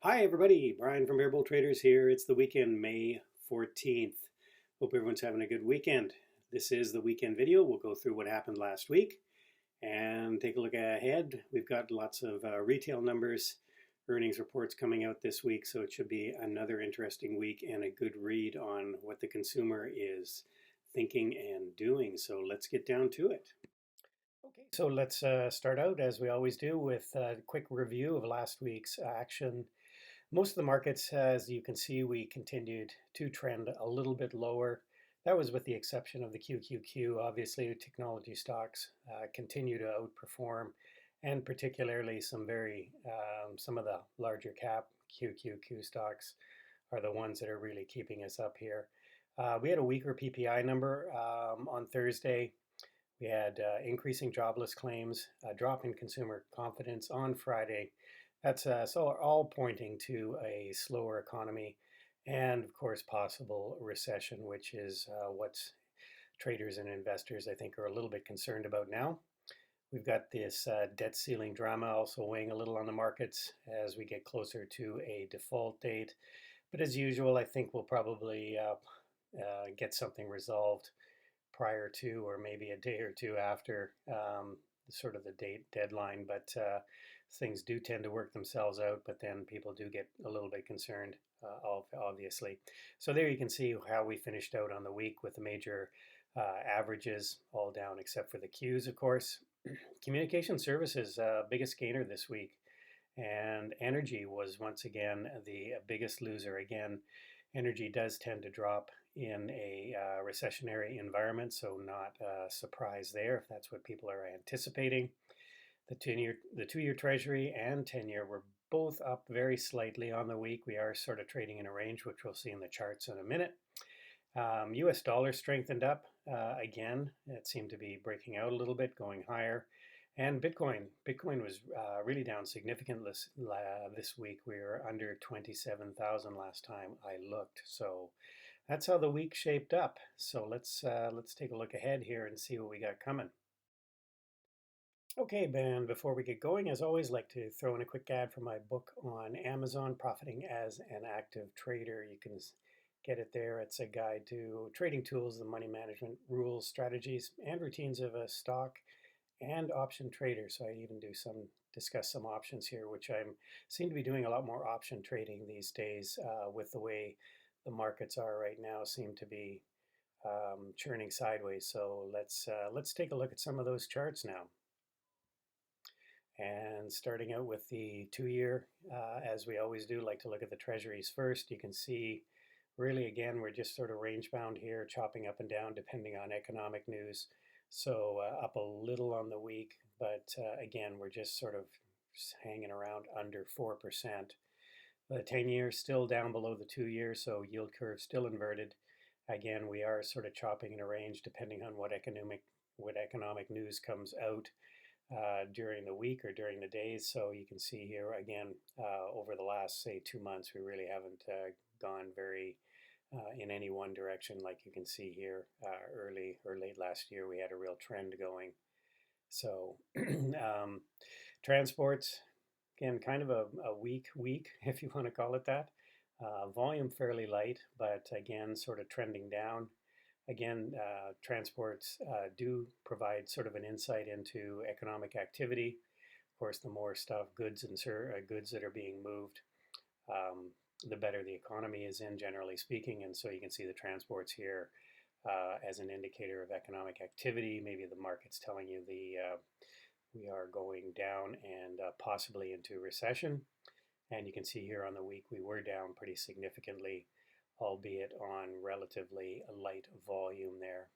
Hi, everybody. Brian from Bear Bull Traders here. It's the weekend, May 14th. Hope everyone's having a good weekend. This is the weekend video. We'll go through what happened last week and take a look ahead. We've got lots of retail numbers, earnings reports coming out this week, so it should be another interesting week and a good read on what the consumer is thinking and doing. So let's get down to it. Okay, so let's start out as we always do with a quick review of last week's action. Most of the markets, as you can see, we continued to trend a little bit lower. That was with the exception of the QQQ. Obviously, technology stocks continue to outperform, and particularly some of the larger cap QQQ stocks are the ones that are really keeping us up here. We had a weaker PPI number on Thursday. We had increasing jobless claims, a drop in consumer confidence on Friday. That's so all pointing to a slower economy and, of course, possible recession, which is what traders and investors, I think, are a little bit concerned about now. We've got this debt ceiling drama also weighing a little on the markets as we get closer to a default date. But as usual, I think we'll probably get something resolved prior to, or maybe a day or two after sort of the date deadline. But things do tend to work themselves out, but then people do get a little bit concerned, obviously. So there you can see how we finished out on the week with the major averages all down except for the Qs, of course. Communication services, biggest gainer this week. And energy was once again the biggest loser. Again, energy does tend to drop in a recessionary environment, so not a surprise there if that's what people are anticipating. The 2-year Treasury and 10-year were both up very slightly on the week. We are sort of trading in a range, which we'll see in the charts in a minute. US dollar strengthened up again. It seemed to be breaking out a little bit, going higher. And Bitcoin was really down significantly this week. We were under 27,000 last time I looked. So that's how the week shaped up. So let's take a look ahead here and see what we got coming. Okay, Ben, before we get going, as always, I'd like to throw in a quick ad for my book on Amazon, Profiting as an Active Trader. You can get it there. It's a guide to trading tools, the money management rules, strategies, and routines of a stock and option trader. So I even discuss some options here, which I seem to be doing a lot more option trading these days with the way the markets are right now, seem to be churning sideways. So let's take a look at some of those charts now. And starting out with the 2-year, as we always do, like to look at the treasuries first. You can see really, again, we're just sort of range bound here, chopping up and down depending on economic news. So up a little on the week, but again, we're just sort of hanging around under 4%. The 10-year still down below the 2-year, so yield curve still inverted. Again, we are sort of chopping in a range depending on what economic news comes out during the week or during the days. So you can see here again, over the last, say, 2 months, we really haven't gone very in any one direction. Like you can see here, early or late last year, we had a real trend going. So transports, again, kind of a weak week, if you want to call it that. Volume fairly light, but again, sort of trending down. Again, transports do provide sort of an insight into economic activity. Of course, the more goods that are being moved, the better the economy is in, generally speaking. And so you can see the transports here as an indicator of economic activity. Maybe the market's telling you we are going down and possibly into recession. And you can see here on the week we were down pretty significantly, albeit on relatively light volume there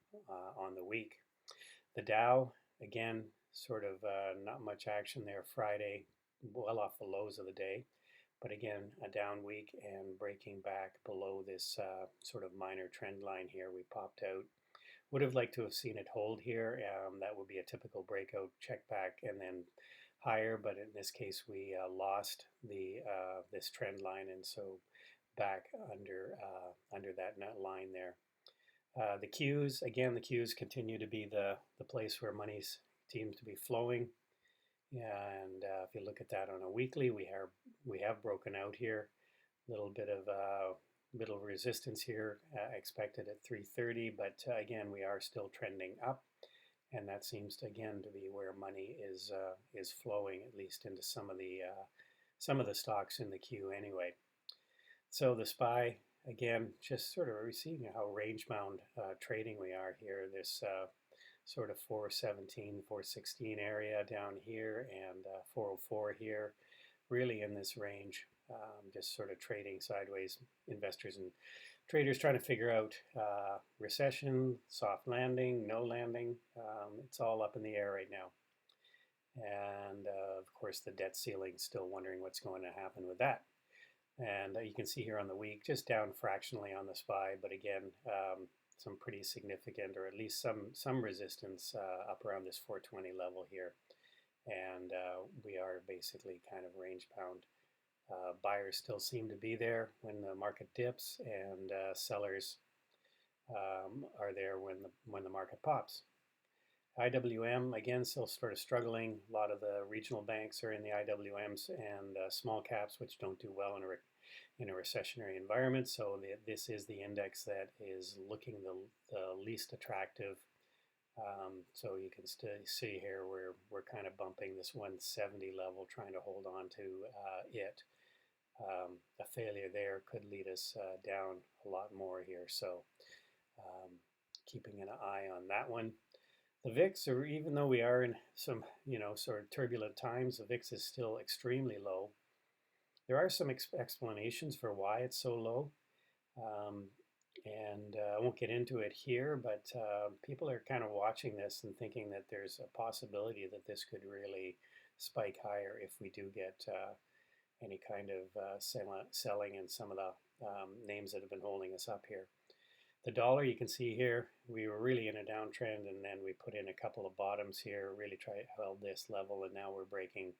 on the week. The Dow, again, sort of not much action there Friday, well off the lows of the day. But again, a down week and breaking back below this sort of minor trend line here. We popped out. Would have liked to have seen it hold here. That would be a typical breakout, check back, and then higher. But in this case, we lost this trend line, and so back under that net line there. The Qs, again, the Qs continue to be the place where money seems to be flowing. Yeah, and if you look at that on a weekly, we have broken out here. A little bit of middle resistance here expected at 330, but again, we are still trending up, and that seems to again to be where money is flowing, at least into some of the stocks in the queue anyway. So the SPY again, just sort of receiving how range bound trading we are here. This sort of 417, 416 area down here, and 404 here, really in this range, just sort of trading sideways. Investors and traders trying to figure out recession, soft landing, no landing. It's all up in the air right now. And of course, the debt ceiling, still wondering what's going to happen with that. And you can see here on the week, just down fractionally on the SPY, but again, some pretty significant, or at least some resistance up around this 420 level here. And we are basically kind of range bound. Buyers still seem to be there when the market dips, and sellers are there when the market pops. IWM, again, still sort of struggling. A lot of the regional banks are in the IWMs, and small caps, which don't do well in a recessionary environment. So this is the index that is looking the least attractive. So you can still see here we're kind of bumping this 170 level, trying to hold on to it. A failure there could lead us down a lot more here. So keeping an eye on that one. The VIX, or even though we are in some, sort of turbulent times, the VIX is still extremely low. There are some explanations for why it's so low, and I won't get into it here, but people are kind of watching this and thinking that there's a possibility that this could really spike higher if we do get any kind of selling in some of the names that have been holding us up here. The dollar, you can see here, we were really in a downtrend, and then we put in a couple of bottoms here, really held this level, and now we're breaking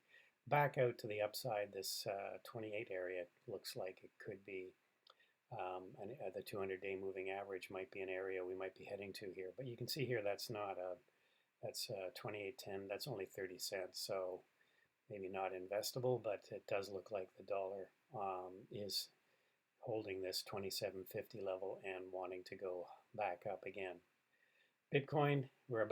back out to the upside. This 28 area looks like it could be, the 200-day moving average might be an area we might be heading to here. But you can see here that's 28.10, that's only 30 cents, so maybe not investable, but it does look like the dollar is holding this 27.50 level and wanting to go back up again. Bitcoin, we're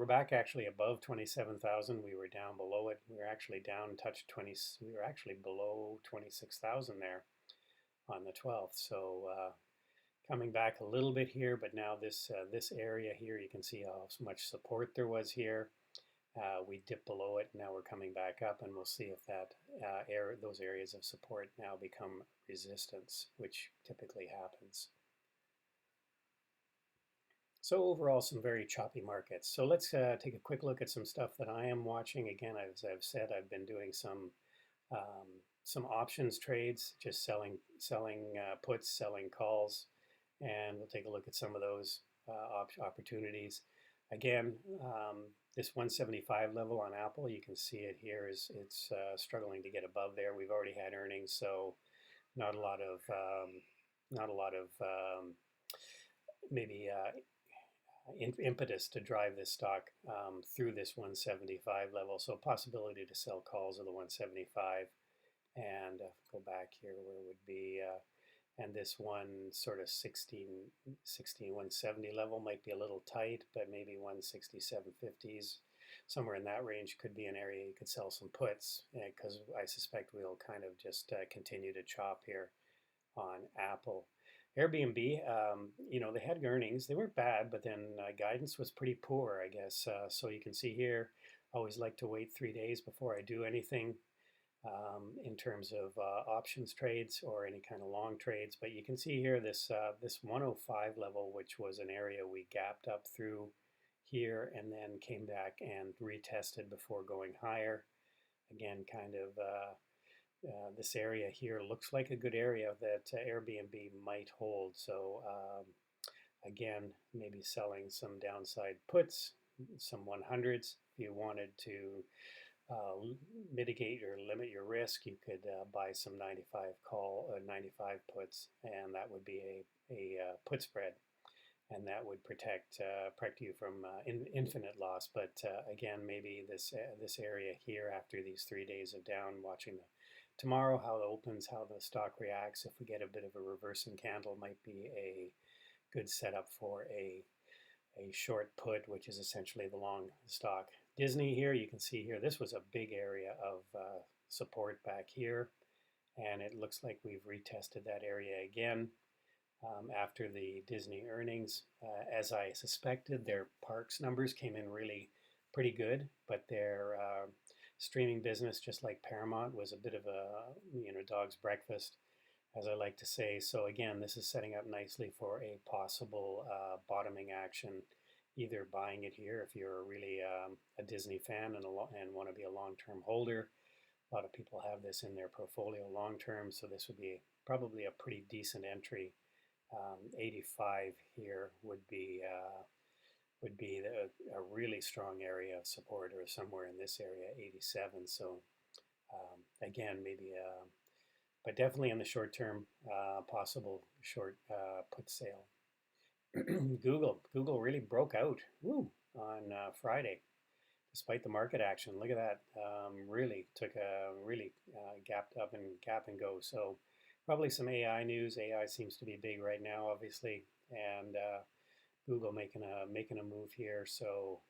back actually above 27,000. We were down below it. We were actually down touched 20. We were actually below 26,000 there on the 12th. So coming back a little bit here, but now this area here, you can see how much support there was here. We dipped below it. Now we're coming back up, and we'll see if that those areas of support now become resistance, which typically happens. So overall, some very choppy markets. So let's take a quick look at some stuff that I am watching. Again, as I've said, I've been doing some options trades, just selling puts, selling calls, and we'll take a look at some of those opportunities. Again, this 175 level on Apple, you can see it here, it's struggling to get above there. We've already had earnings, so not a lot of maybe impetus to drive this stock through this 175 level. So possibility to sell calls of the 175, and go back here where it would be. And this one sort of 170 level might be a little tight, but maybe 167.50s, somewhere in that range could be an area you could sell some puts, because I suspect we'll kind of just continue to chop here on Apple. Airbnb, they had earnings. They weren't bad, but then guidance was pretty poor, I guess. So you can see here, I always like to wait 3 days before I do anything. In terms of options trades or any kind of long trades. But you can see here this 105 level, which was an area we gapped up through here and then came back and retested before going higher. Again, kind of this area here looks like a good area that Airbnb might hold. So again, maybe selling some downside puts, some 100s if you wanted to mitigate or limit your risk. You could buy some 95 puts, and that would be a put spread. and that would protect you from infinite loss. But again, maybe this area here after these 3 days of down, watching tomorrow how it opens, how the stock reacts. If we get a bit of a reversing candle, might be a good setup for a short put, which is essentially the long stock. Disney here, you can see here, this was a big area of support back here, and it looks like we've retested that area again after the Disney earnings. As I suspected, their parks numbers came in really pretty good, but their streaming business, just like Paramount, was a bit of a dog's breakfast, as I like to say. So again, this is setting up nicely for a possible bottoming action, either buying it here if you're really a Disney fan and want to be a long-term holder. A lot of people have this in their portfolio long-term, so this would be probably a pretty decent entry. 85 here would be a really strong area of support, or somewhere in this area, 87. So again, maybe but definitely in the short term, possible short put sale. Google really broke out on Friday, despite the market action. Look at that. Really took a gapped up and gap and go. So probably some AI news. AI seems to be big right now, obviously, and Google making a move here. So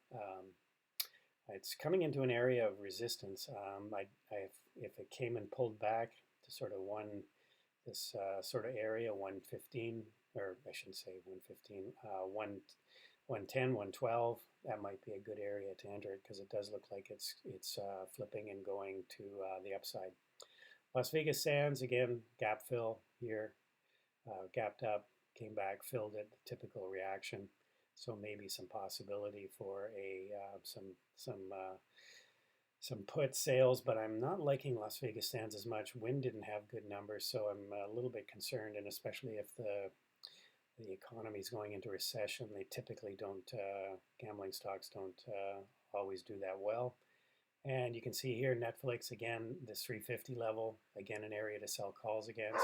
it's coming into an area of resistance. If it came and pulled back to sort of this sort of area, 115, or I shouldn't say 115, 110, 112, that might be a good area to enter it, because it does look like it's flipping and going to the upside. Las Vegas Sands, again, gap fill here, gapped up, came back, filled it, typical reaction. So maybe some possibility for some put sales, but I'm not liking Las Vegas Sands as much. Wind didn't have good numbers, so I'm a little bit concerned, and especially if the economy is going into recession, they typically don't, gambling stocks don't always do that well. And you can see here, Netflix, again, this 350 level, again, an area to sell calls against.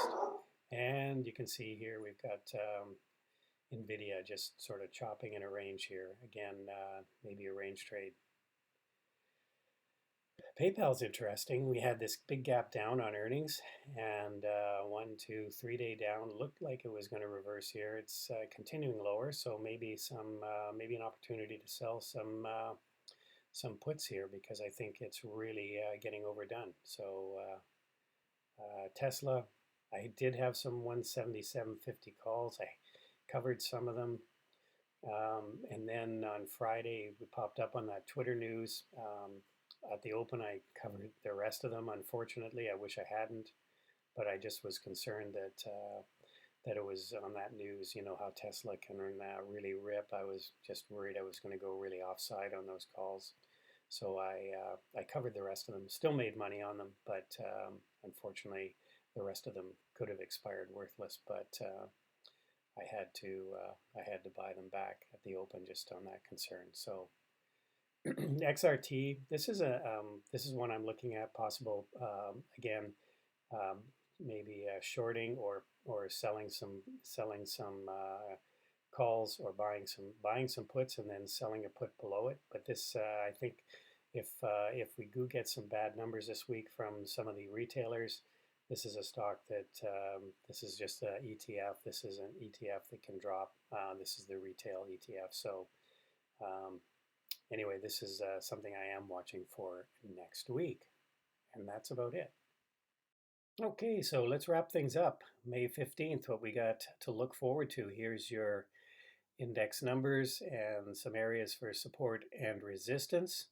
And you can see here, we've got NVIDIA just sort of chopping in a range here. Again, maybe a range trade. PayPal's interesting. We had this big gap down on earnings, and 1, 2, 3 day down. Looked like it was going to reverse here. It's continuing lower, so maybe maybe an opportunity to sell some puts here, because I think it's really getting overdone. So Tesla, I did have some 177.50 calls. I covered some of them. And then on Friday, we popped up on that Twitter news. At the open, I covered the rest of them. Unfortunately, I wish I hadn't, but I just was concerned that it was on that news, how Tesla can really rip. I was just worried I was going to go really offside on those calls. So I covered the rest of them. Still made money on them, but unfortunately, the rest of them could have expired worthless. But I had to buy them back at the open just on that concern. So XRT, this is one I'm looking at, possible again, maybe shorting or selling some calls, or buying some puts and then selling a put below it. But this, I think, if we do get some bad numbers this week from some of the retailers, this is a stock that this is just an ETF. This is an ETF that can drop. This is the retail ETF. So anyway, this is something I am watching for next week, and that's about it. Okay, so let's wrap things up. May 15th, what we got to look forward to. Here's your index numbers and some areas for support and resistance.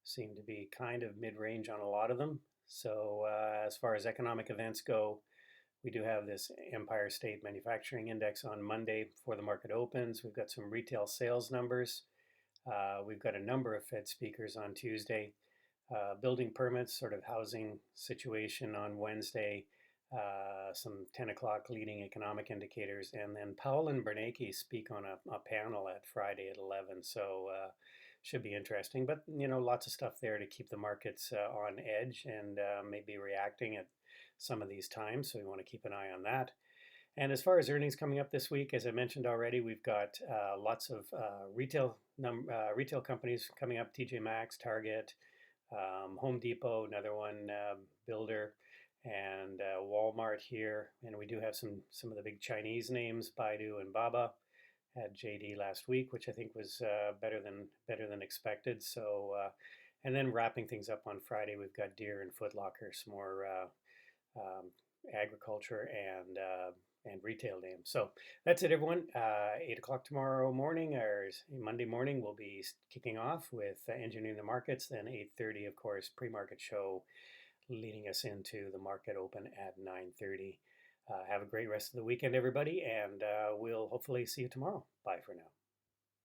Seem to be kind of mid-range on a lot of them. So as far as economic events go, we do have this Empire State Manufacturing Index on Monday before the market opens. We've got some retail sales numbers. We've got a number of Fed speakers on Tuesday. Building permits, sort of housing situation on Wednesday. Some 10 o'clock leading economic indicators. And then Powell and Bernanke speak on a panel at Friday at 11. So should be interesting. But, lots of stuff there to keep the markets on edge and maybe reacting at some of these times. So we want to keep an eye on that. And as far as earnings coming up this week, as I mentioned already, we've got lots of retail companies coming up: TJ Maxx, Target, Home Depot, another one, Builder, and Walmart here. And we do have some of the big Chinese names: Baidu and Baba. Had JD last week, which I think was better than expected. So, and then wrapping things up on Friday, we've got Deere and Foot Locker, some more um, agriculture and retail names. So that's it, everyone. 8 o'clock tomorrow morning, or Monday morning, we'll be kicking off with engineering the markets. Then 8:30, of course, pre-market show, leading us into the market open at 9:30. Have a great rest of the weekend, everybody, and we'll hopefully see you tomorrow. Bye for now.